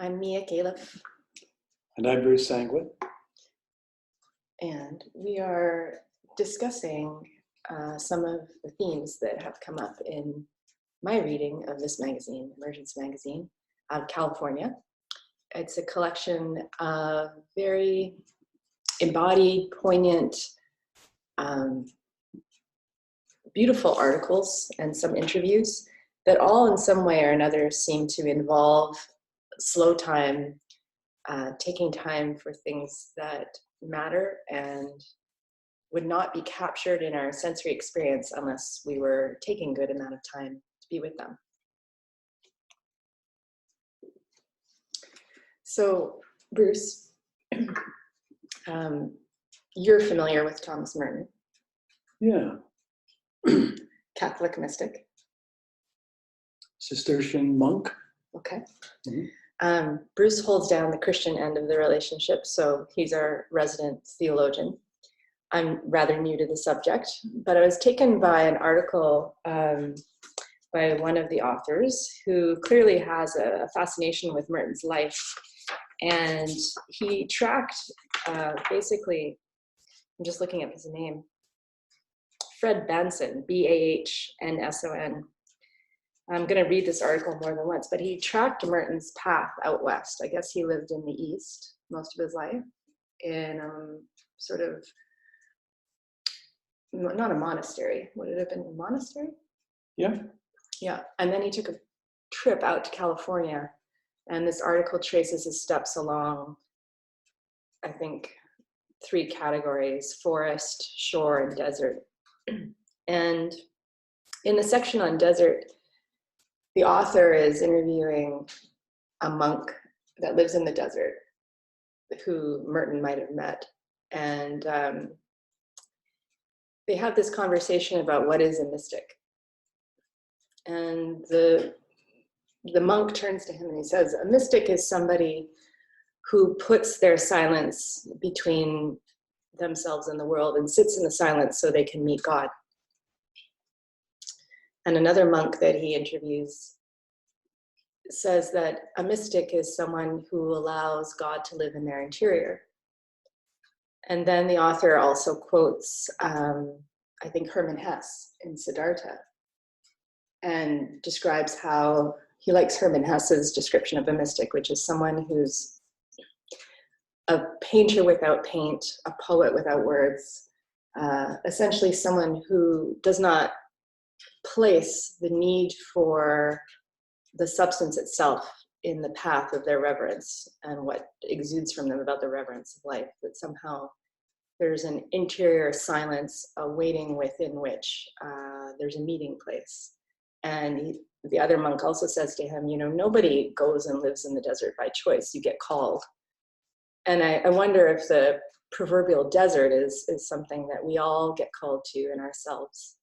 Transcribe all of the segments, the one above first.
I'm Mia Kalef. And I'm Bruce Sanguin. And we are discussing some of the themes that have come up in my reading of this magazine, Emergence Magazine, out of California. It's a collection of very embodied, poignant, beautiful articles and some interviews that all in some way or another seem to involve slow time, taking time for things that matter and would not be captured in our sensory experience unless we were taking a good amount of time to be with them. So, Bruce, you're familiar with Thomas Merton. Yeah. Catholic mystic. Cistercian monk. Okay. Mm-hmm. Bruce holds down the Christian end of the relationship, so he's our resident theologian. I'm rather new to the subject, but I was taken by an article by one of the authors who clearly has a fascination with Merton's life. And he tracked, basically, I'm just looking up his name, Fred Banson, Bahnsson. I'm going to read this article more than once, but he tracked Merton's path out west. I guess he lived in the East most of his life in sort of, not a monastery. Would it have been a monastery? Yeah. Yeah. And then he took a trip out to California, and this article traces his steps along, I think, 3 categories: forest, shore, and desert. And in the section on desert, the author is interviewing a monk that lives in the desert who Merton might have met. And they have this conversation about what is a mystic. And the monk turns to him and he says, a mystic is somebody who puts their silence between themselves and the world and sits in the silence so they can meet God. And another monk that he interviews says that a mystic is someone who allows God to live in their interior. And then the author also quotes, I think, Hermann Hesse in Siddhartha, and describes how he likes Hermann Hesse's description of a mystic, which is someone who's a painter without paint, a poet without words, essentially someone who does not place the need for the substance itself in the path of their reverence and what exudes from them about the reverence of life, that somehow there's an interior silence, a waiting within which there's a meeting place. And the other monk also says to him, nobody goes and lives in the desert by choice, you get called. And I wonder if the proverbial desert is something that we all get called to in ourselves.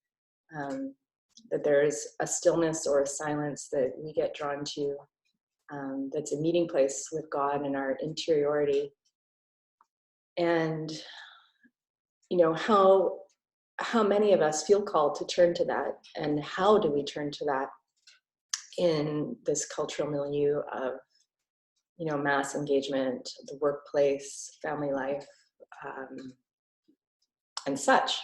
That there is a stillness or a silence that we get drawn to, that's a meeting place with God in our interiority. And, how many of us feel called to turn to that, and how do we turn to that in this cultural milieu of, mass engagement, the workplace, family life, and such.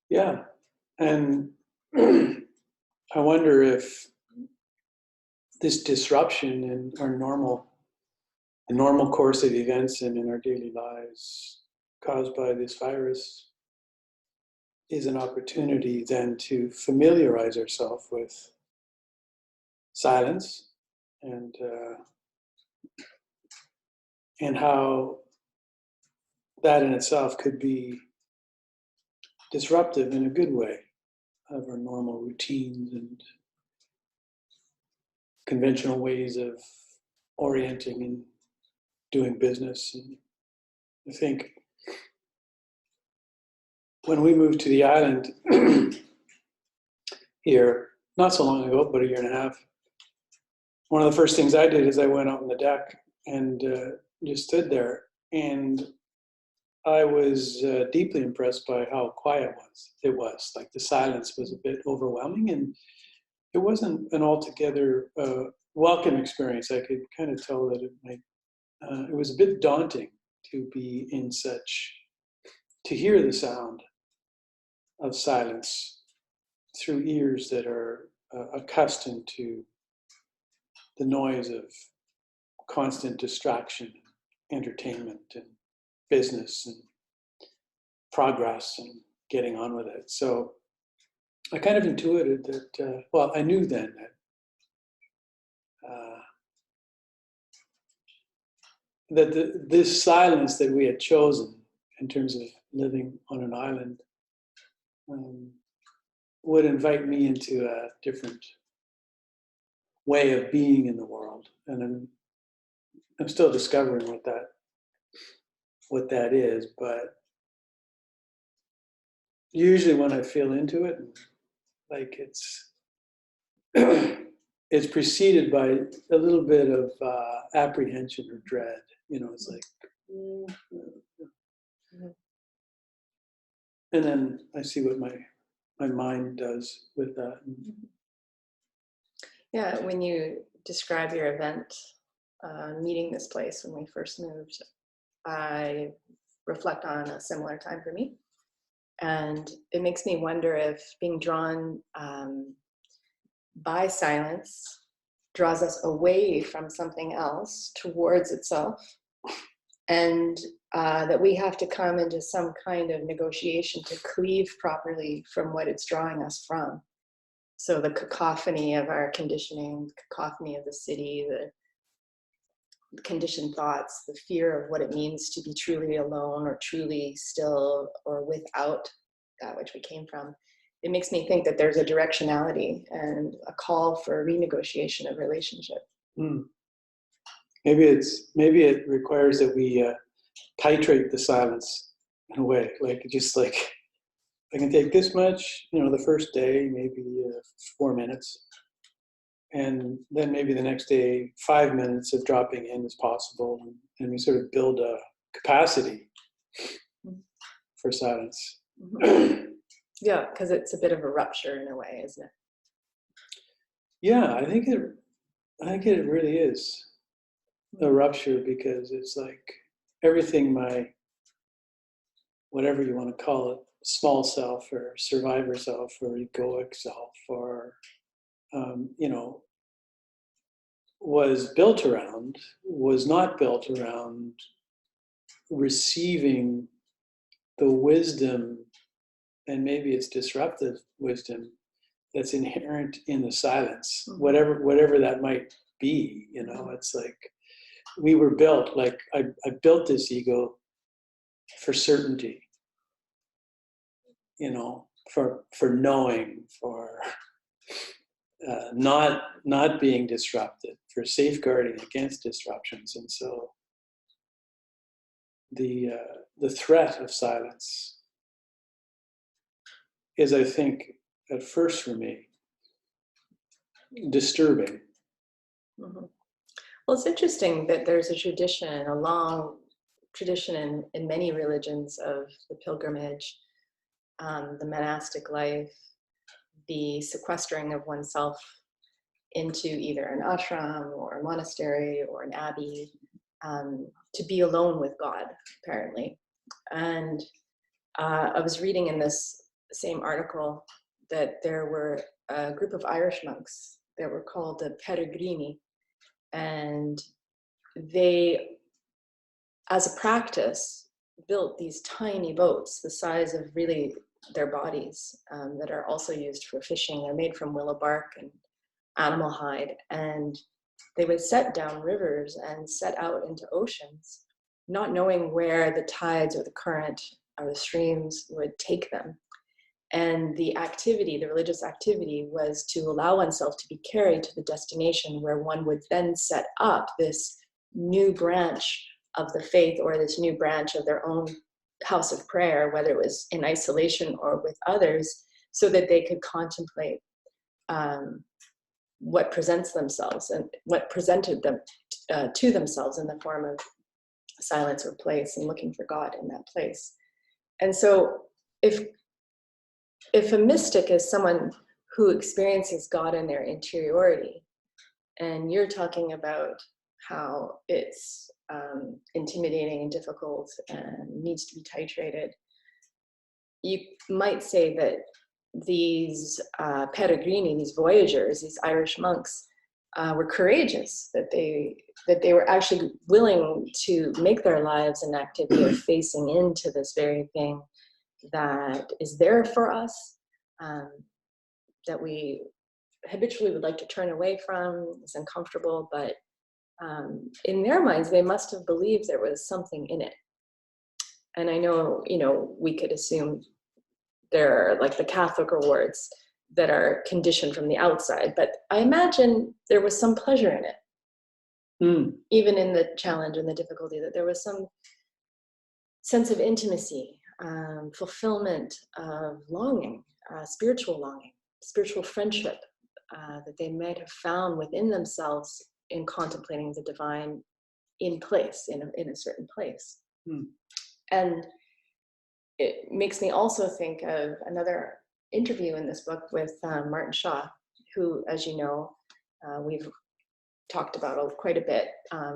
Yeah. And I wonder if this disruption in our normal course of events and in our daily lives caused by this virus is an opportunity then to familiarize ourselves with silence and how that in itself could be disruptive in a good way of our normal routines and conventional ways of orienting and doing business. And I think when we moved to the island here, not so long ago, but a year and a half, one of the first things I did is I went out on the deck and just stood there. And I was deeply impressed by how quiet it was. Like the silence was a bit overwhelming, and it wasn't an altogether welcome experience. I could kind of tell that it was a bit daunting to be in to hear the sound of silence through ears that are accustomed to the noise of constant distraction, entertainment, and business, and progress, and getting on with it. So I kind of intuited that, well, I knew then that this silence that we had chosen in terms of living on an island would invite me into a different way of being in the world. And I'm still discovering what that is, but usually when I feel into it, like it's preceded by a little bit of apprehension or dread. It's like, and then I see what my mind does with that. Yeah, when you describe your event, meeting this place when we first moved, I reflect on a similar time for me. And it makes me wonder if being drawn by silence draws us away from something else towards itself, and that we have to come into some kind of negotiation to cleave properly from what it's drawing us from. So the cacophony of our conditioning, cacophony of the city, the conditioned thoughts, the fear of what it means to be truly alone or truly still or without that which we came from. It makes me think that there's a directionality and a call for renegotiation of relationship. Maybe it requires that we titrate the silence in a way, like I can take this much, the first day, maybe 4 minutes. And then maybe the next day, 5 minutes of dropping in is possible. And we sort of build a capacity for silence. Mm-hmm. Yeah, because it's a bit of a rupture in a way, isn't it? Yeah, I think it really is a rupture, because it's like everything whatever you want to call it, small self or survivor self or egoic self or, was not built around receiving the wisdom, and maybe it's disruptive wisdom, that's inherent in the silence, whatever that might be. It's like we were built, like I built this ego for certainty, for knowing, for not being disrupted, for safeguarding against disruptions. And so the threat of silence is, I think, at first for me, disturbing. Mm-hmm. Well, it's interesting that there's a long tradition in many religions of the pilgrimage, the monastic life, the sequestering of oneself into either an ashram or a monastery or an abbey, to be alone with God, apparently. And I was reading in this same article that there were a group of Irish monks that were called the Peregrini, and they, as a practice, built these tiny boats the size of really their bodies, that are also used for fishing. They're made from willow bark and animal hide, and they would set down rivers and set out into oceans, not knowing where the tides or the current or the streams would take them. And the religious activity, was to allow oneself to be carried to the destination where one would then set up this new branch of the faith, or this new branch of their own house of prayer, whether it was in isolation or with others, so that they could contemplate what presents themselves and what presented them to themselves in the form of silence or place, and looking for God in that place. And so if a mystic is someone who experiences God in their interiority. And you're talking about how it's intimidating and difficult and needs to be titrated. You might say that these peregrini, these voyagers, these Irish monks, were courageous, that they were actually willing to make their lives an activity of facing into this very thing that is there for us, that we habitually would like to turn away from, is uncomfortable, but in their minds, they must have believed there was something in it. And I know, we could assume there are like the Catholic rewards that are conditioned from the outside, but I imagine there was some pleasure in it, even in the challenge and the difficulty, that there was some sense of intimacy, fulfillment of longing, spiritual friendship, that they might have found within themselves in contemplating the divine in place, in a certain place. And it makes me also think of another interview in this book with Martin Shaw, who, as you know, we've talked about quite a bit,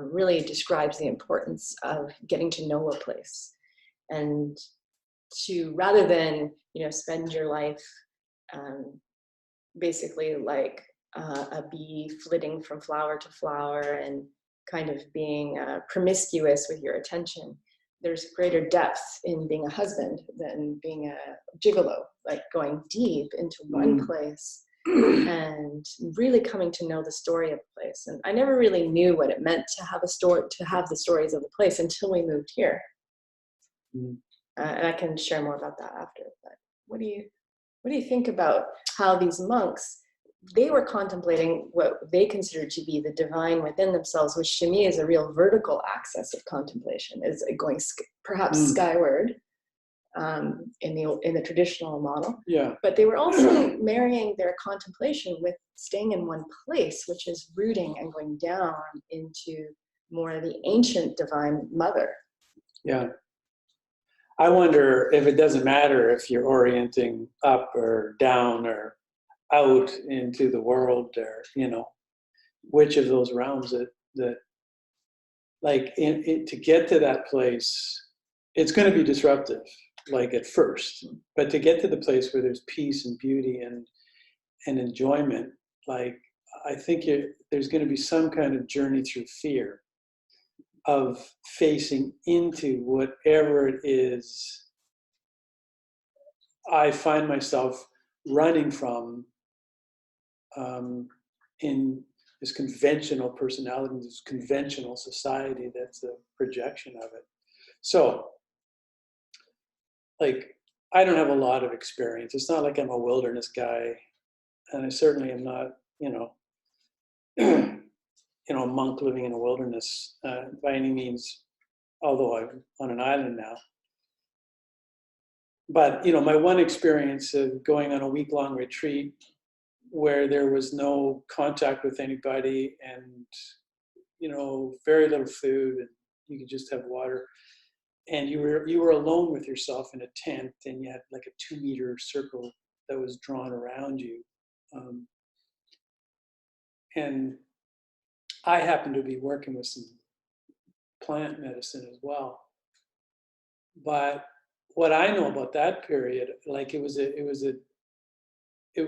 really describes the importance of getting to know a place, and to, rather than spend your life basically like a bee flitting from flower to flower and kind of being promiscuous with your attention. There's greater depth in being a husband than being a gigolo, like going deep into one place and really coming to know the story of the place. And I never really knew what it meant to have a story, to have the stories of the place, until we moved here. And I can share more about that after. But what do you think about how these monks, they were contemplating what they considered to be the divine within themselves, which to me is a real vertical axis of contemplation, is going perhaps skyward in the traditional model. Yeah. But they were also marrying their contemplation with staying in one place, which is rooting and going down into more of the ancient divine mother. Yeah. I wonder if it doesn't matter if you're orienting up or down or out into the world, or which of those realms that like to get to that place, it's going to be disruptive, like at first, but to get to the place where there's peace and beauty and enjoyment, like I think there's going to be some kind of journey through fear of facing into whatever it is I find myself running from in this conventional personality, this conventional society that's a projection of it. So, like, I don't have a lot of experience. It's not like I'm a wilderness guy, and I certainly am not, a monk living in a wilderness by any means, although I'm on an island now. But, my one experience of going on a week-long retreat where there was no contact with anybody and, very little food, and you could just have water. And you were alone with yourself in a tent, and you had like a 2-meter circle that was drawn around you. And I happened to be working with some plant medicine as well. But what I know about that period, like it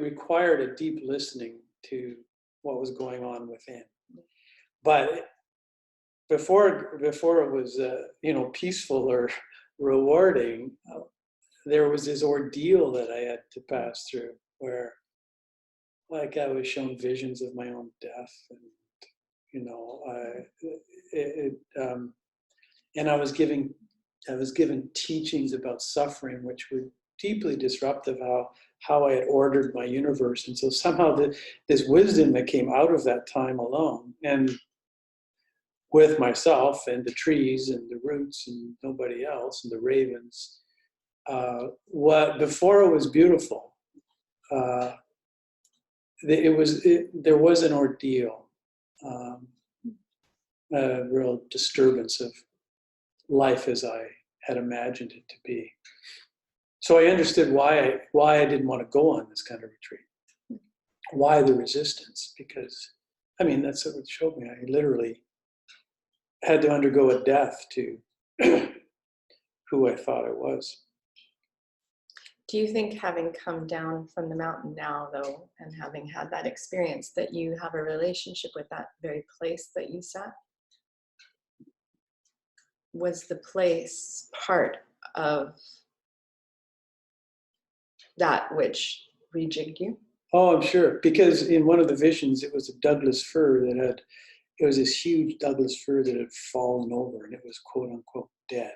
required a deep listening to what was going on within. But before it was peaceful or rewarding, there was this ordeal that I had to pass through, where like I was shown visions of my own death, and and I was given teachings about suffering, which were deeply disruptive how I had ordered my universe. And so somehow this wisdom that came out of that time alone, and with myself and the trees and the roots and nobody else and the ravens, before it was beautiful, there was an ordeal, a real disturbance of life as I had imagined it to be. So I understood why I didn't want to go on this kind of retreat. why the resistance? Because, I mean, that's what it showed me. I literally had to undergo a death to who I thought I was. Do you think, having come down from the mountain now, though, and having had that experience, that you have a relationship with that very place that you sat? Was the place part of that which rejigged you? Oh, I'm sure. Because in one of the visions, it was a Douglas fir that had, it was this huge Douglas fir that had fallen over and it was quote unquote dead.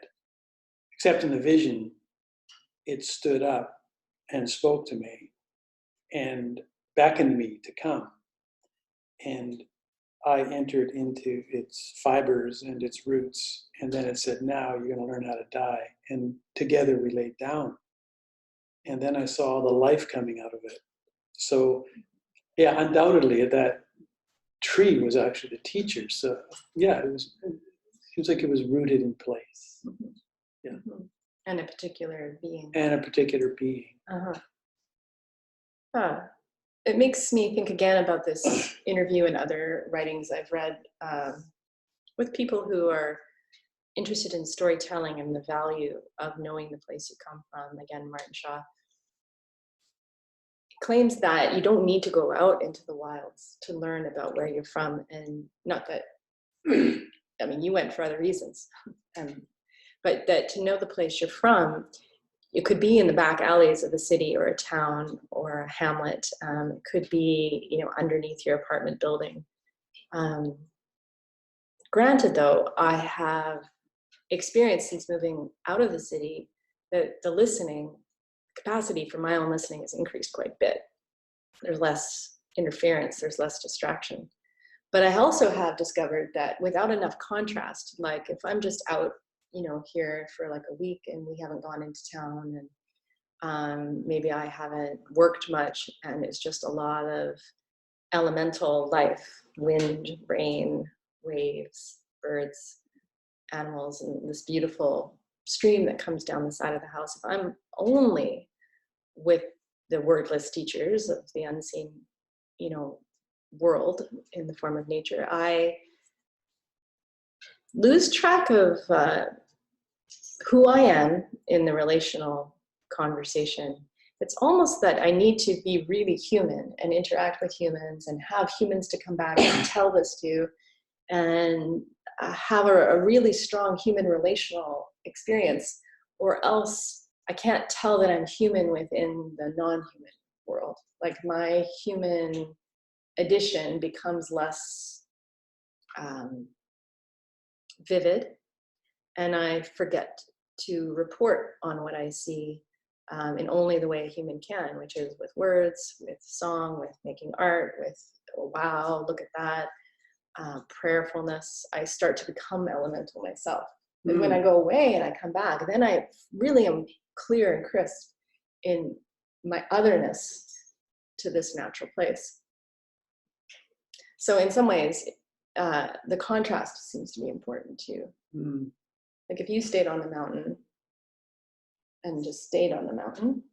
Except in the vision, it stood up and spoke to me and beckoned me to come. And I entered into its fibers and its roots. And then it said, now you're going to learn how to die. And together we laid down. And then I saw the life coming out of it. So, yeah, undoubtedly that tree was actually the teacher. So, yeah, it seems like it was rooted in place. Mm-hmm. Yeah. Mm-hmm. And a particular being. And a particular being. Uh-huh. Huh. It makes me think again about this interview and other writings I've read with people who are interested in storytelling and the value of knowing the place you come from. Again, Martin Shaw claims that you don't need to go out into the wilds to learn about where you're from. And not that, I mean, you went for other reasons, but that to know the place you're from, it could be in the back alleys of a city or a town or a hamlet. It could be, you know, underneath your apartment building. Granted, though, I have experienced since moving out of the city that the listening capacity for my own listening has increased quite a bit. There's less interference, there's less distraction. But I also have discovered that without enough contrast, like if I'm just out, you know, here for like a week and we haven't gone into town and maybe I haven't worked much and it's just a lot of elemental life, wind, rain, waves, birds, animals, and this beautiful stream that comes down the side of the house. If I'm only with the wordless teachers of the unseen, you know, world in the form of nature, I lose track of who I am in the relational conversation. It's almost that I need to be really human and interact with humans and have humans to come back and tell this to, and have a really strong human relational experience, or else I can't tell that I'm human within the non-human world. Like my human edition becomes less vivid, and I forget to report on what I see in only the way a human can, which is with words, with song, with making art, with, oh, wow, look at that, prayerfulness. I start to become elemental myself. And when I go away and I come back, then I really am clear and crisp in my otherness to this natural place. So in some ways, the contrast seems to be important too. Like if you stayed on the mountain and just stayed on the mountain,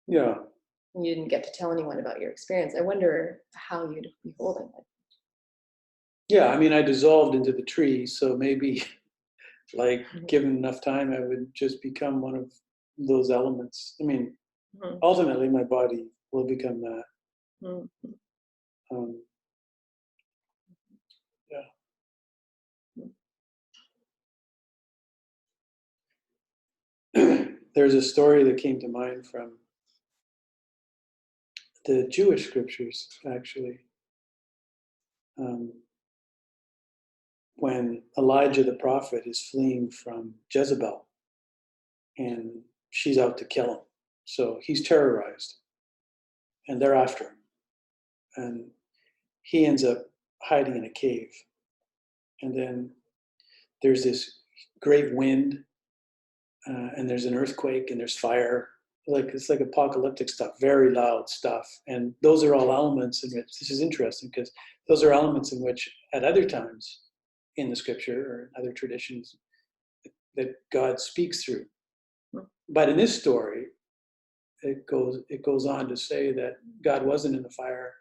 yeah, and you didn't get to tell anyone about your experience, I wonder how you'd be holding it. Yeah, I mean, I dissolved into the tree, so maybe, like, given enough time, I would just become one of those elements. I mean, ultimately, my body will become that. Yeah. There's a story that came to mind from the Jewish scriptures, actually. When Elijah the prophet is fleeing from Jezebel and she's out to kill him. So he's terrorized and they're after him. And he ends up hiding in a cave. And then there's this great wind and there's an earthquake and there's fire. Like it's like apocalyptic stuff, very loud stuff. And those are all elements in which, this is interesting because those are elements in which at other times in the scripture or other traditions that God speaks through. But in this story, it goes on to say that God wasn't in the fire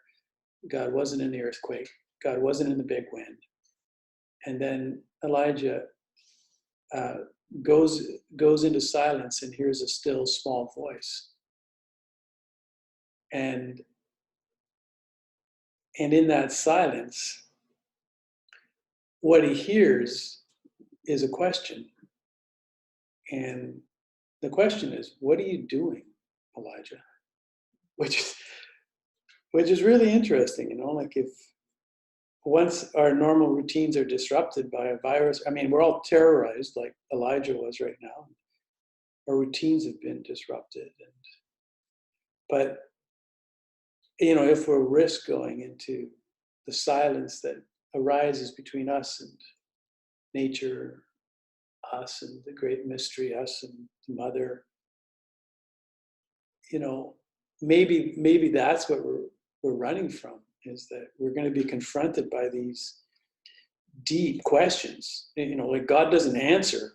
God wasn't in the earthquake. God wasn't in the big wind. And then Elijah goes into silence and hears a still small voice. And in that silence, what he hears is a question. And the question is, what are you doing, Elijah? Which is really interesting, like if once our normal routines are disrupted by a virus, I mean, we're all terrorized like Elijah was right now. Our routines have been disrupted. But, if we're risk going into the silence that arises between us and nature, us and the great mystery, us and the mother, maybe that's what we're running from, is that we're going to be confronted by these deep questions. Like God doesn't answer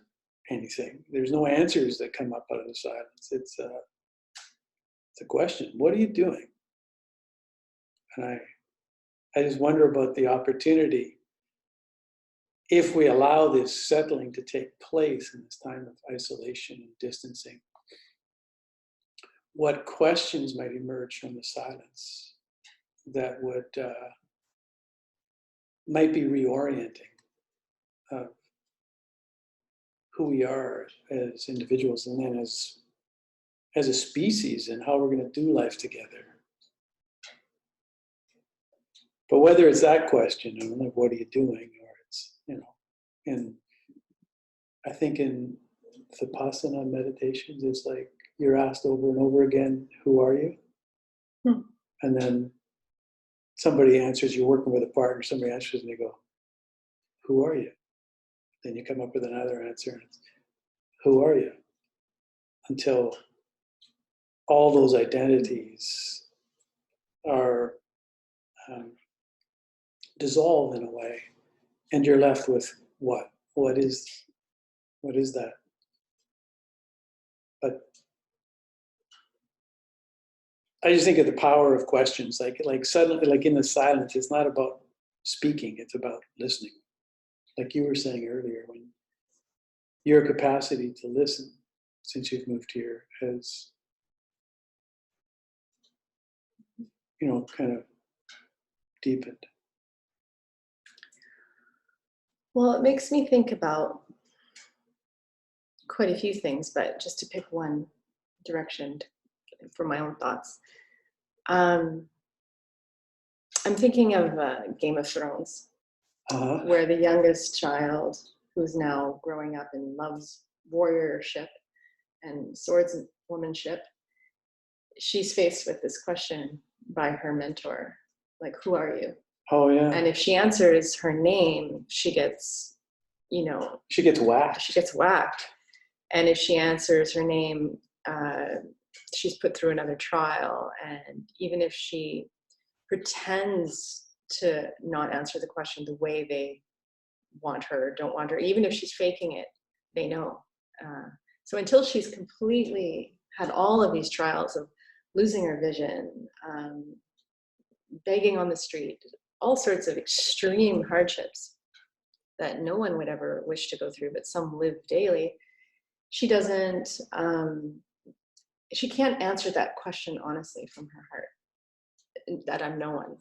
anything. There's no answers that come up out of the silence. It's a question. What are you doing? And I just wonder about the opportunity, if we allow this settling to take place in this time of isolation and distancing, what questions might emerge from the silence that might be reorienting of who we are as individuals, and then as a species, and how we're going to do life together. But whether it's that question, like, what are you doing? Or it's, and I think in Vipassana meditations, it's like you're asked over and over again, who are you? And then somebody answers, you're working with a partner, somebody answers and they go, who are you? Then you come up with another answer, and it's, who are you? Until all those identities are dissolve in a way, and you're left with what? What is that? But I just think of the power of questions. Like suddenly, like in the silence, it's not about speaking; it's about listening. Like you were saying earlier, when your capacity to listen, since you've moved here, has kind of deepened. Well, it makes me think about quite a few things, but just to pick one direction for my own thoughts. I'm thinking of Game of Thrones, where the youngest child, who's now growing up and loves warriorship and swordswomanship, she's faced with this question by her mentor, like, who are you? Oh, yeah. And if she answers her name, she gets whacked. She gets whacked. And if she answers her name, she's put through another trial. And even if she pretends to not answer the question the way they want her or don't want her, even if she's faking it, they know. So until she's completely had all of these trials of losing her vision, begging on the street, all sorts of extreme hardships that no one would ever wish to go through, but some live daily, she can't answer that question honestly from her heart, that I'm no one,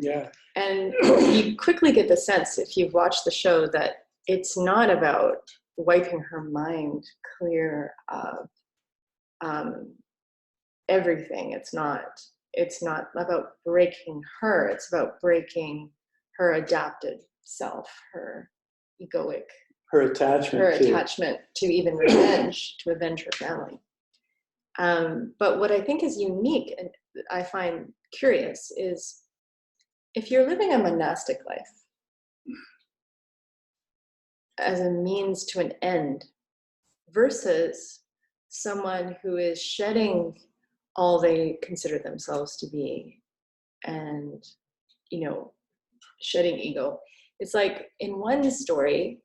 yeah. And you quickly get the sense, if you've watched the show, that it's not about wiping her mind clear of everything. It's not about breaking her. It's about breaking her adapted self, her egoic, her attachment to even revenge, to avenge her family. But what I think is unique and I find curious is, if you're living a monastic life as a means to an end versus someone who is shedding all they consider themselves to be and, shedding ego. It's like in one story,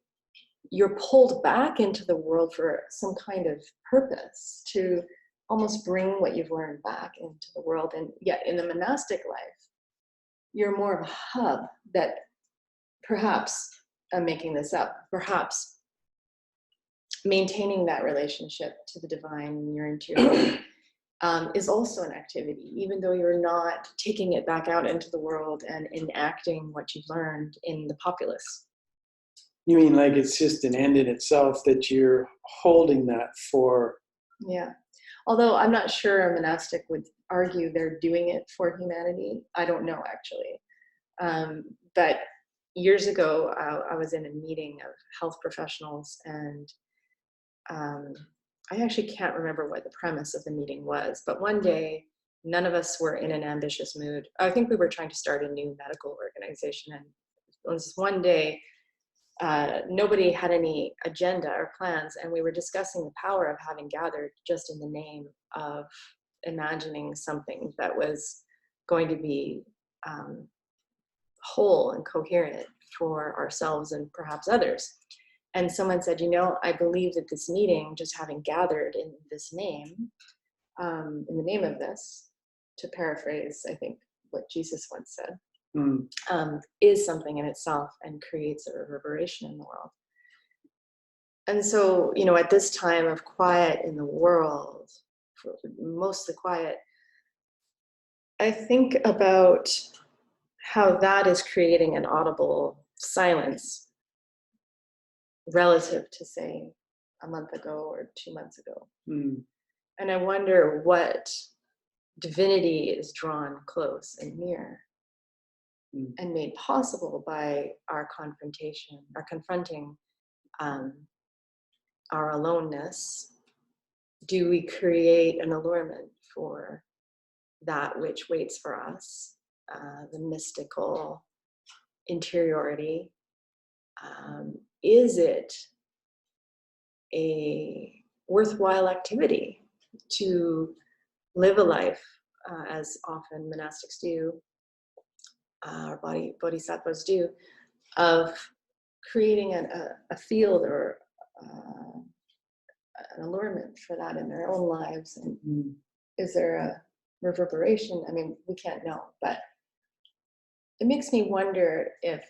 you're pulled back into the world for some kind of purpose, to almost bring what you've learned back into the world. And yet in the monastic life, you're more of a hub that perhaps, I'm making this up, perhaps maintaining that relationship to the divine in your interior is also an activity, even though you're not taking it back out into the world and enacting what you've learned in the populace. You mean like it's just an end in itself, that you're holding that for? Yeah. Although I'm not sure a monastic would argue they're doing it for humanity. I don't know, actually. But years ago, I was in a meeting of health professionals, and I actually can't remember what the premise of the meeting was, but one day, none of us were in an ambitious mood. I think we were trying to start a new medical organization, and it was one day, nobody had any agenda or plans, and we were discussing the power of having gathered just in the name of imagining something that was going to be whole and coherent for ourselves and perhaps others. And someone said, I believe that this meeting, just having gathered in this name, in the name of this, to paraphrase, I think, what Jesus once said, is something in itself and creates a reverberation in the world. And so, at this time of quiet in the world, mostly quiet, I think about how that is creating an audible silence relative to, say, a month ago or 2 months ago. And I wonder what divinity is drawn close and near and made possible by our confronting our aloneness. Do we create an allurement for that which waits for us, the mystical interiority? Is it a worthwhile activity to live a life, as often monastics do, or bodhisattvas do, of creating a field or an allurement for that in their own lives? And is there a reverberation? I mean, we can't know, but it makes me wonder if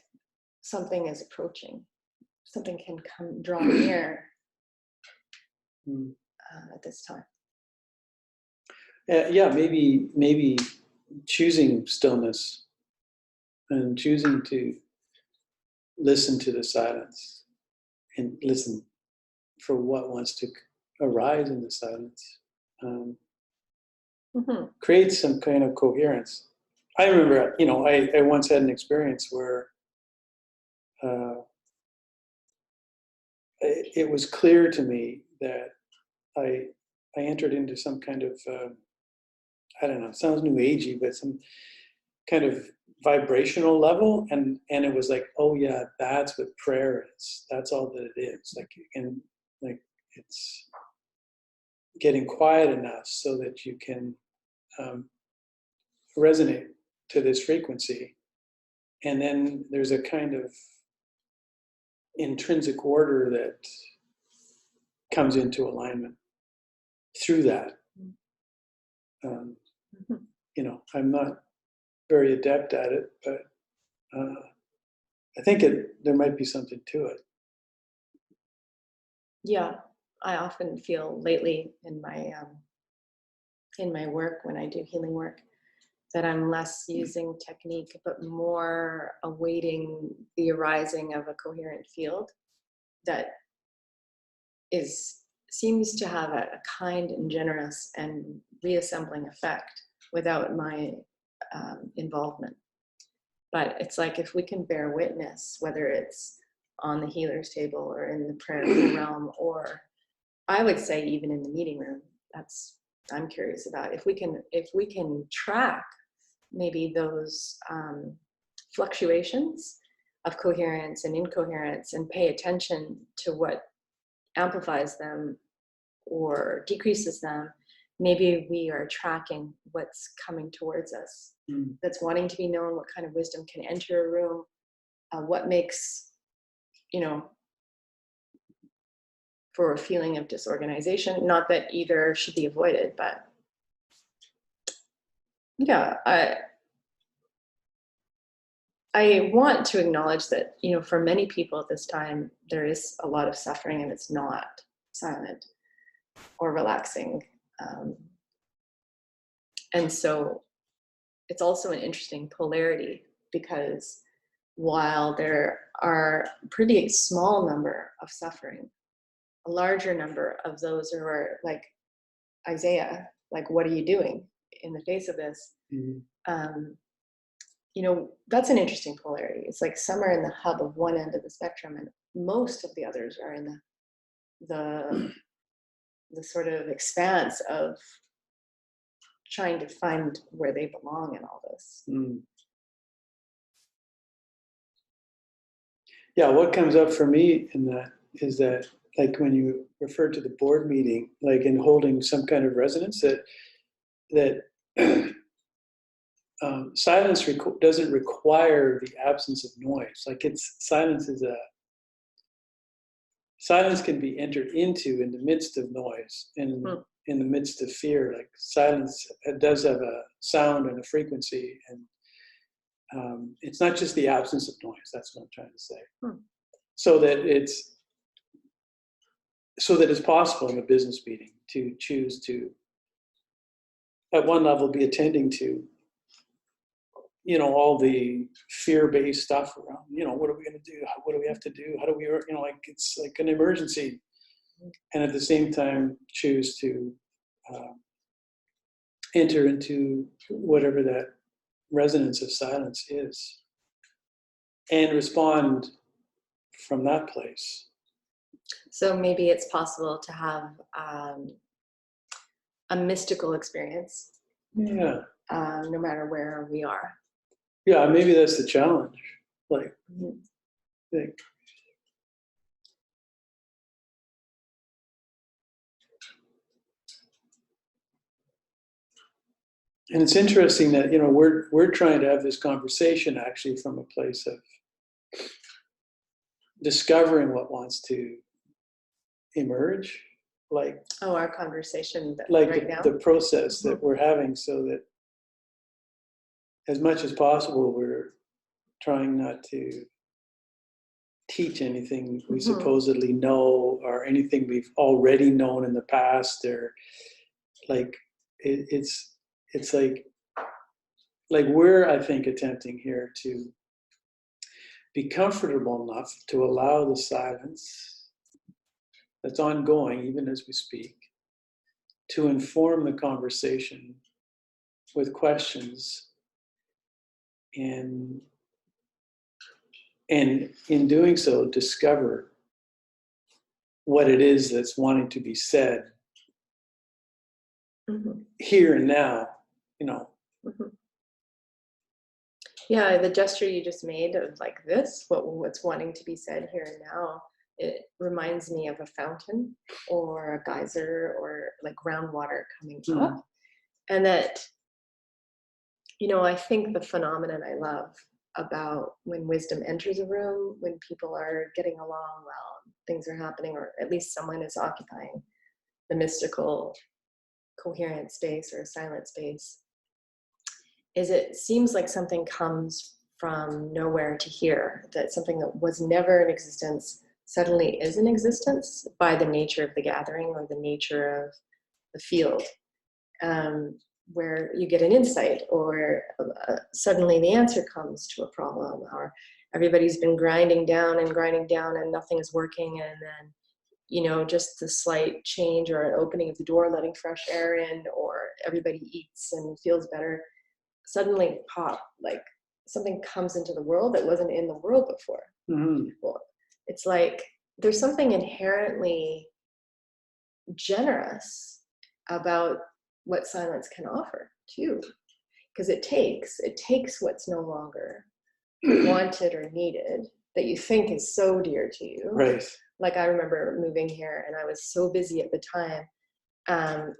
something is approaching, something can come draw near at this time. Yeah, maybe choosing stillness and choosing to listen to the silence and listen for what wants to arise in the silence creates some kind of coherence. I remember, I once had an experience where it was clear to me that I entered into some kind of I don't know, it sounds new agey, but some kind of vibrational level, and it was like, oh yeah, that's what prayer is. That's all that it is. It's getting quiet enough so that you can resonate to this frequency, and then there's a kind of intrinsic order that comes into alignment through that. I'm not very adept at it, but I think there might be something to it. Yeah, I often feel lately in my work, when I do healing work, that I'm less using technique, but more awaiting the arising of a coherent field that seems to have a kind and generous and reassembling effect without my involvement. But it's like, if we can bear witness, whether it's on the healer's table or in the prayer realm, or I would say even in the meeting room, I'm curious about if we can track maybe those fluctuations of coherence and incoherence and pay attention to what amplifies them or decreases them. Maybe we are tracking what's coming towards us, that's wanting to be known, what kind of wisdom can enter a room, what makes, for a feeling of disorganization. Not that either should be avoided, but yeah, I want to acknowledge that, for many people at this time, there is a lot of suffering and it's not silent or relaxing. And so it's also an interesting polarity, because while there are a pretty small number of suffering, a larger number of those who are like Isaiah, like, what are you doing in the face of this? Mm-hmm. That's an interesting polarity. It's like some are in the hub of one end of the spectrum, and most of the others are in the sort of expanse of trying to find where they belong in all this. Yeah, what comes up for me in that is that, like, when you refer to the board meeting, like in holding some kind of resonance, that silence doesn't require the absence of noise. Like, silence can be entered into in the midst of noise, and in the midst of fear. Like, silence, it does have a sound and a frequency, and it's not just the absence of noise. That's what I'm trying to say. So that it's possible in a business meeting to choose to, at one level, be attending to, all the fear-based stuff around, what are we going to do? What do we have to do? How do we, like, it's like an emergency. And at the same time, choose to enter into whatever that resonance of silence is, and respond from that place. So maybe it's possible to have a mystical experience. Yeah. No matter where we are. Yeah, maybe that's the challenge. Like, and it's interesting that, we're trying to have this conversation actually from a place of discovering what wants to emerge, like, our conversation like right now. The process that we're having, so that as much as possible we're trying not to teach anything we supposedly know, or anything we've already known in the past, or like it's like we're, I think, attempting here to be comfortable enough to allow the silence that's ongoing, even as we speak, to inform the conversation with questions, and in doing so, discover what it is that's wanting to be said here and now, Yeah, the gesture you just made of like this, what's wanting to be said here and now, it reminds me of a fountain or a geyser, or like groundwater coming up. And that, I think the phenomenon I love about when wisdom enters a room, when people are getting along well, things are happening, or at least someone is occupying the mystical, coherent space or silent space, is it seems like something comes from nowhere to here, that something that was never in existence suddenly is in existence by the nature of the gathering or the nature of the field, where you get an insight, or suddenly the answer comes to a problem, or everybody's been grinding down and nothing is working, and then just the slight change or an opening of the door, letting fresh air in, or everybody eats and feels better, suddenly pop, like something comes into the world that wasn't in the world before. Well, it's like there's something inherently generous about what silence can offer too, because it takes what's no longer wanted or needed, that you think is so dear to you. Right. Like, I remember moving here, and I was so busy at the time,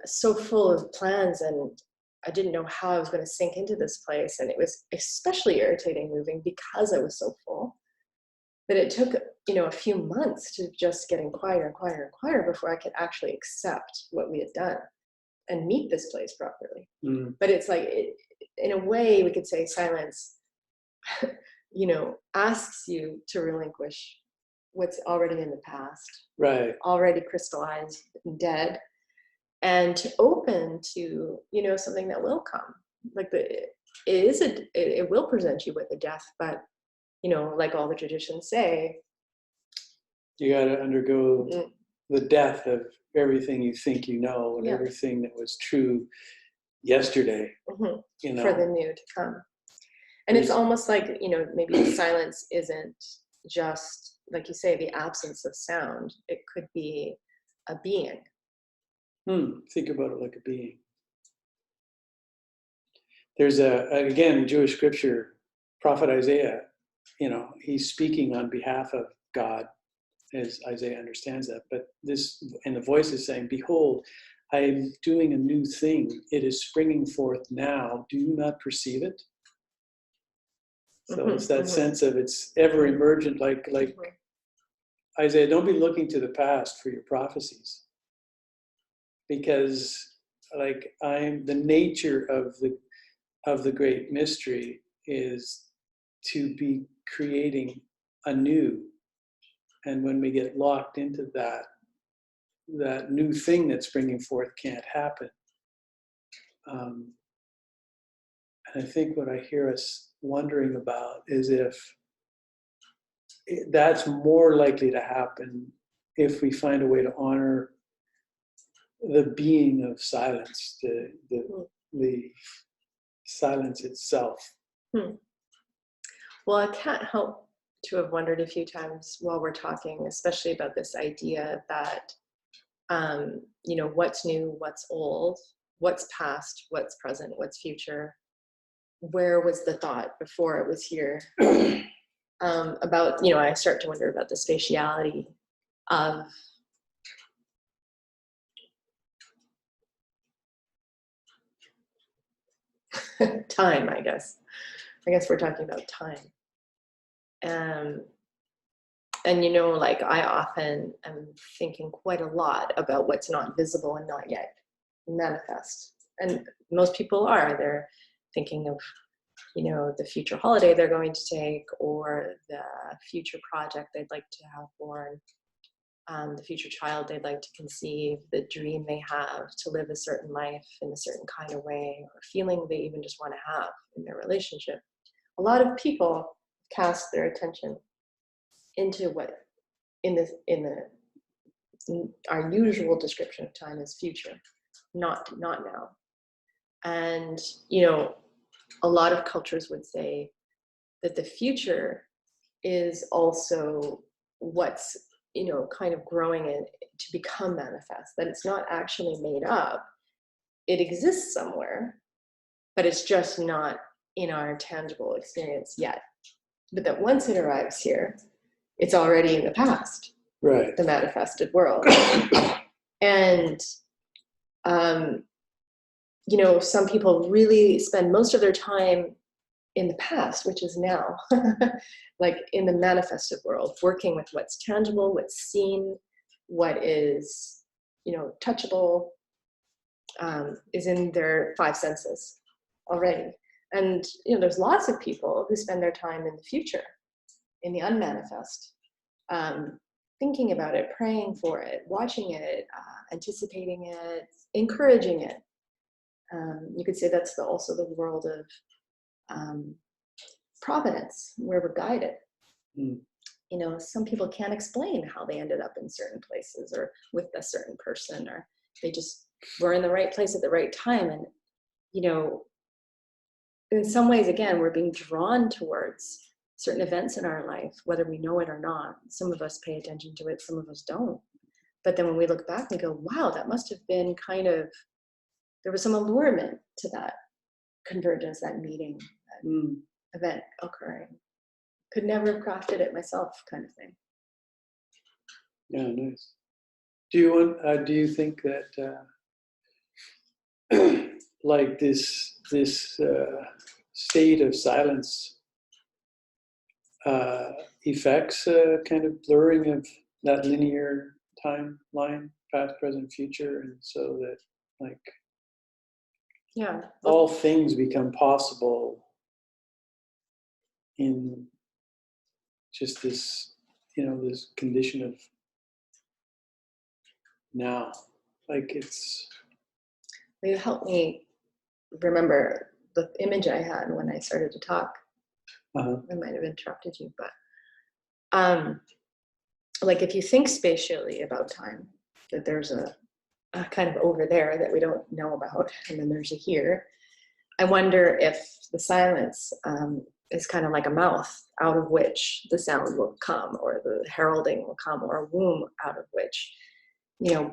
so full of plans, and I didn't know how I was going to sink into this place. And it was especially irritating moving because I was so full. But it took, a few months to just getting quieter and quieter and quieter before I could actually accept what we had done and meet this place properly. But it's like, in a way, we could say silence asks you to relinquish what's already in the past, Right. already crystallized and dead, and to open to, something that will come. Like it will present you with a death, but, like all the traditions say, you got to undergo the death of everything you think you know, and Yeah. everything that was true yesterday, for the new to come. And it's almost like, maybe silence isn't just, like you say, the absence of sound. It could be a being. Think about it like a being. There's again, Jewish scripture, prophet Isaiah, he's speaking on behalf of God, as Isaiah understands that. But and the voice is saying, behold, I am doing a new thing. It is springing forth now. Do you not perceive it? So it's that sense of it's ever emergent, like Isaiah, don't be looking to the past for your prophecies. Because the nature of the great mystery is to be creating anew. And when we get locked into that new thing that's springing forth can't happen. And I think what I hear us wondering about is if that's more likely to happen if we find a way to honor the being of silence, the silence itself. Well, I can't help to have wondered a few times while we're talking, especially about this idea that, what's new, what's old, what's past, what's present, what's future. Where was the thought before it was here? About, I start to wonder about the spatiality of time, I guess. I guess we're talking about time. And I often am thinking quite a lot about what's not visible and not yet manifest. And most people they're thinking of, the future holiday they're going to take, or the future project they'd like to have born, the future child they'd like to conceive, the dream they have to live a certain life in a certain kind of way, or feeling they even just want to have in their relationship. A lot of people cast their attention into what in our usual description of time is future, not now. And a lot of cultures would say that the future is also what's kind of growing to become manifest, that it's not actually made up. It exists somewhere, but it's just not in our tangible experience yet. But that once it arrives here, it's already in the past, right? The manifested world. And some people really spend most of their time in the past, which is now, like in the manifested world, working with what's tangible, what's seen, what is, touchable, is in their five senses already. And, there's lots of people who spend their time in the future, in the unmanifest, thinking about it, praying for it, watching it, anticipating it, encouraging it. You could say that's also the world of providence, where we're guided. Some people can't explain how they ended up in certain places or with a certain person, or they just were in the right place at the right time. And, in some ways, again, we're being drawn towards certain events in our life, whether we know it or not. Some of us pay attention to it, some of us don't. But then when we look back, we go, wow, that must have been there was some allurement to that convergence, that meeting, that event occurring. Could never have crafted it myself, kind of thing. Yeah, nice. Do you think that like this state of silence effects kind of blurring of that linear timeline, past, present, future, and so that all things become possible in just this, this condition of now. Like it's. It helped me remember the image I had when I started to talk. Uh-huh. I might have interrupted you, but like if you think spatially about time, that there's a kind of over there that we don't know about, and then there's a here. I wonder if the silence is kind of like a mouth out of which the sound will come, or the heralding will come, or a womb out of which,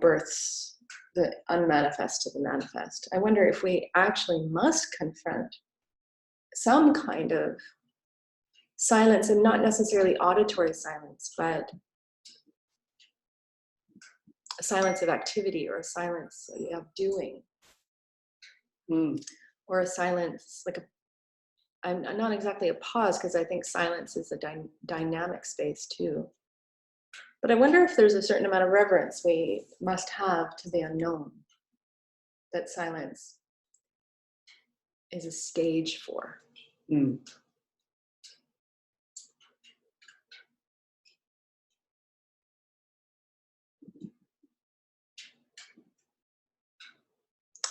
births the unmanifest to the manifest. I wonder if we actually must confront some kind of silence, and not necessarily auditory silence, but a silence of activity, or a silence of doing, or a silence like I'm not exactly a pause, because I think silence is a dynamic space too. But I wonder if there's a certain amount of reverence we must have to the unknown, that silence is a stage for. Mm.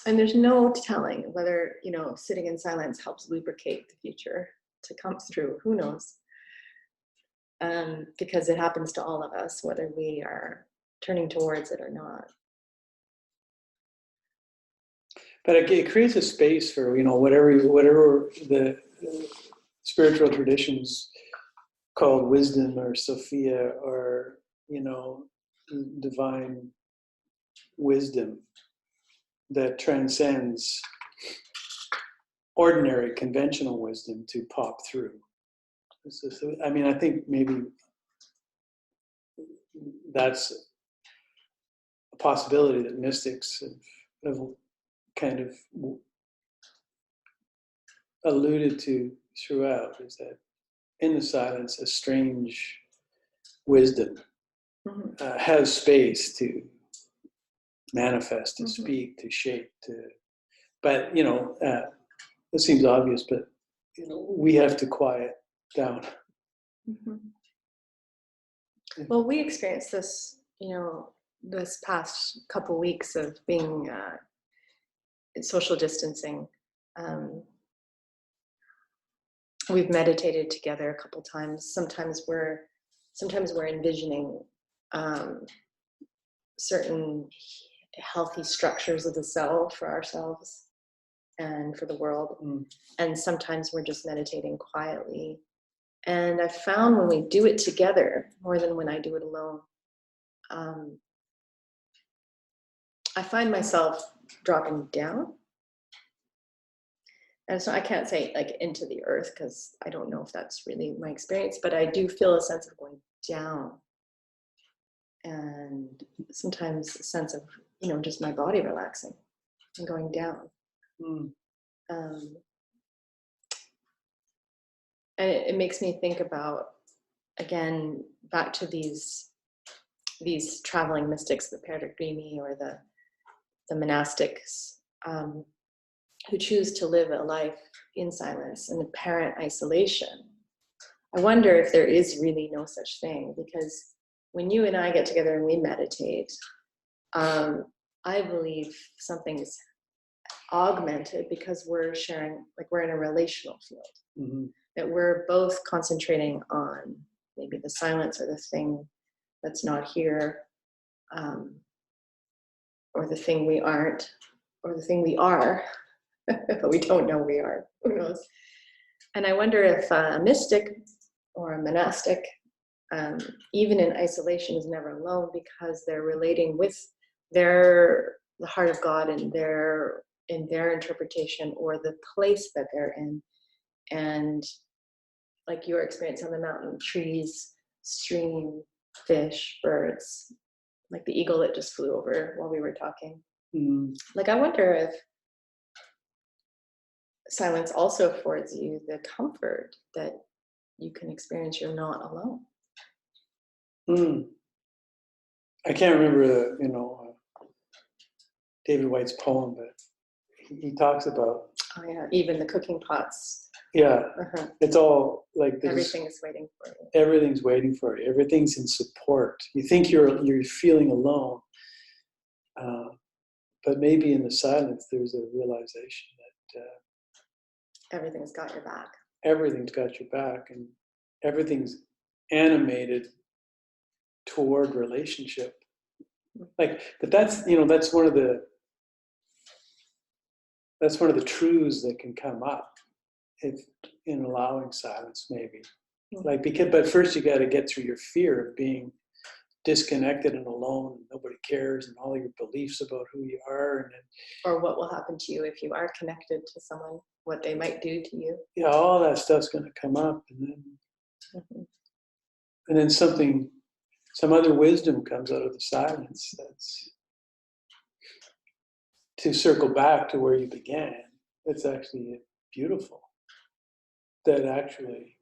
And there's no telling whether, sitting in silence helps lubricate the future to come through. Who knows? Because it happens to all of us, whether we are turning towards it or not. But it creates a space for, whatever the spiritual traditions called wisdom or Sophia, or, divine wisdom that transcends ordinary conventional wisdom to pop through. I think maybe that's a possibility that mystics have kind of alluded to throughout, is that in the silence, a strange wisdom has space to manifest, to speak, to shape, but it seems obvious, but we have to quiet down. Well, we experienced this, this past couple weeks of being social distancing. We've meditated together a couple times. Sometimes we're envisioning certain healthy structures of the cell for ourselves and for the world. And sometimes we're just meditating quietly. And I found when we do it together, more than when I do it alone, I find myself dropping down. And so I can't say like into the earth, because I don't know if that's really my experience, but I do feel a sense of going down. And sometimes a sense of, just my body relaxing and going down. And it makes me think about, again, back to these traveling mystics, the peregrimi, or the monastics, who choose to live a life in silence and apparent isolation. I wonder if there is really no such thing, because when you and I get together and we meditate, I believe something's augmented, because we're sharing, like we're in a relational field, that we're both concentrating on maybe the silence, or the thing that's not here, or the thing we aren't, or the thing we are, but we don't know we are. Who knows? And I wonder if a mystic or a monastic, even in isolation, is never alone, because they're relating with the heart of God in their interpretation, or the place that they're in. And like your experience on the mountain, trees, stream, fish, birds, like the eagle that just flew over while we were talking. Like, I wonder if silence also affords you the comfort that you can experience you're not alone. I can't remember David White's poem, but he talks about, Oh yeah, even the cooking pots Yeah, Uh-huh. it's all like this. Everything is waiting for you. Everything's waiting for you. Everything's in support. You think you're feeling alone, but maybe in the silence there's a realization that Everything's got your back. everything's got your back, and everything's animated toward relationship. Like, but that's that's one of the truths that can come up if in allowing silence, maybe. Like, because, but first you got to get through your fear of being disconnected and alone, and nobody cares, and all your beliefs about who you are, and then, Or what will happen to you if you are connected to someone, what they might do to you. yeah, all that stuff's going to come up, and then some other wisdom comes out of the silence. That's to circle back to where you began. It's actually beautiful. That actually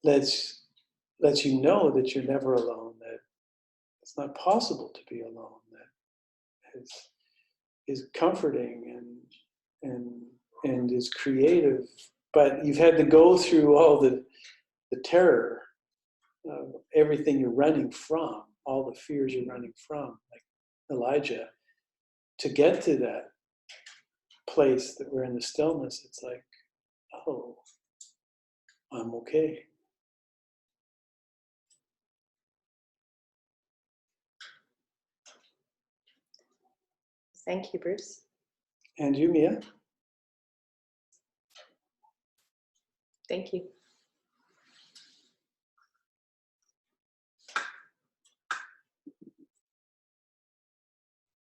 lets you know that you're never alone. That it's not possible to be alone. That is comforting and is creative. But you've had to go through all the terror of everything you're running from, all the fears you're running from, like Elijah, to get to that place that we're in the stillness. It's like, oh, I'm okay. Thank you, Bruce. And you, Mia? Thank you.